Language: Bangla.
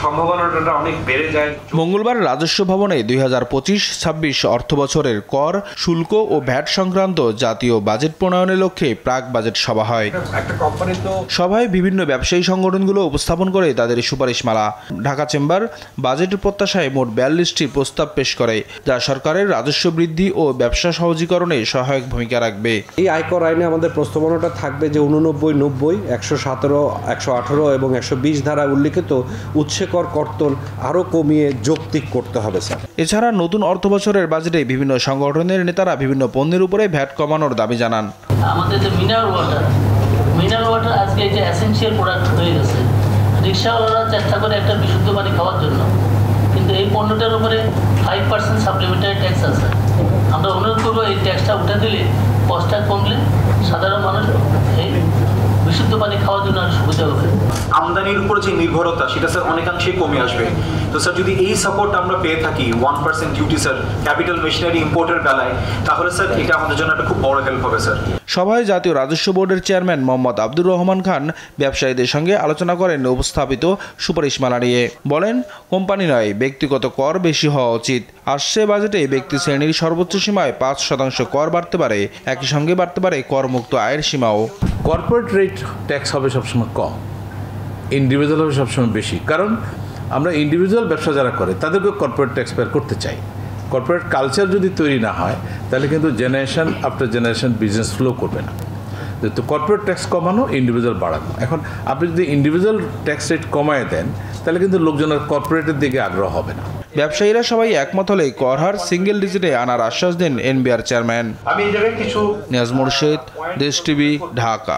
সম্ভাবনাটা অনেক বেড়ে যায়। মঙ্গলবার রাজস্ব ভবনে 2025-26 অর্থবছরের কর, শুল্ক ও ভ্যাট সংক্রান্ত জাতীয় বাজেট প্রণয়নের লক্ষ্যে প্রাক বাজেট সভা হয়। সভায় বিভিন্ন ব্যবসায়ী সংগঠনগুলো উপস্থাপন করে তাদের সুপারিশমালা। ঢাকা চেম্বার বাজেটের প্রত্যাশায় মোট 42টি প্রস্তাব পেশ করে, যা সরকারের রাজস্ব বৃদ্ধি ও ব্যবসা সহজীকরণে সহায়ক ভূমিকা রাখবে। এই আয়কর আইনে আমাদের প্রস্তাবনাটা থাকবে যে 89, 90, 117, 118 এবং 120 ধারা উল্লিখিত উৎসে কর কর্তন আরও কমিয়ে যৌক্তিক করতে হবে স্যার। এছাড়া নতুন অর্থবছরের বাজেটে বিভিন্ন সংগঠনের নেতারা বিভিন্ন পণ্যের উপরে ভ্যাট কমানোর দাবি জানান। আমাদের যে মিনারেল ওয়াটার আজকে এটা এসেনশিয়াল প্রোডাক্ট হয়ে গেছে। রিক্সাওয়ালারা চেষ্টা করে একটা বিশুদ্ধ পানি খাওয়ার জন্য, কিন্তু এই পণ্যটার উপরে 5% সাপ্লিমেন্টারি ট্যাক্স আছে। আমরা অনুরোধ করবো এই ট্যাক্সটা উঠে দিলে, কস্টটা কমলে সাধারণ মানুষ এই বিশুদ্ধ পানি খাওয়ার জন্য আরো সুবিধা হবে। আমদানির উপর যে নির্ভরতা সেটা স্যার অনেকাংশেই কমে আসবে। তো স্যার যদি এই সাপোর্ট আমরা পেয়ে থাকি 1% ডিউটি স্যার ক্যাপিটাল মেশিনারি ইম্পোর্টের বেলায়, তাহলে স্যার এটা আমাদের জন্য একটা খুব বড় হেল্প হবে স্যার। সভায় জাতীয় রাজস্ব বোর্ডের চেয়ারম্যান মোহাম্মদ আব্দুর রহমান খান ব্যবসায়ীদের সঙ্গে আলোচনা করেন উপস্থাপিত সুপারিশমালা নিয়ে। বলেন, কোম্পানি নয়, ব্যক্তিগত কর বেশি হওয়া উচিত। আসছে বাজেটে ব্যক্তি শ্রেণীর সর্বোচ্চ সীমায় 5% কর বাড়তে পারে, একই সঙ্গে বাড়তে পারে করমুক্ত আয়ের সীমাও। কর্পোরেট রেট ট্যাক্স হবে সবসময় কম, ইন্ডিভিজুয়াল হবে সবসময় বেশি। কারণ আমরা ইন্ডিভিজুয়াল ব্যবসা যারা করে তাদেরকে কর্পোরেট ট্যাক্স পেয়ার করতে চাই। কর্পোরেট কালচার যদি তৈরি না হয়, তাহলে কিন্তু generation after generation business flow করবে না। তো কর্পোরেট ট্যাক্স কমানো, ইন্ডিভিজুয়াল বাড়ানো। এখন আপনি যদি ইন্ডিভিজুয়াল ট্যাক্স রেট কমায় দেন, তাহলে কিন্তু লোকজনের কর্পোরেটের দিকে আগ্রহ হবে না। ব্যবসায়ীরা সবাই একমত হলে কর হার সিঙ্গেল ডিজিটে আনার আশ্বাস দেন এনবিআর চেয়ারম্যান। আমি এই জায়গায় কিছু নিয়াজ মোরশেদ, দেশ টিভি, ঢাকা।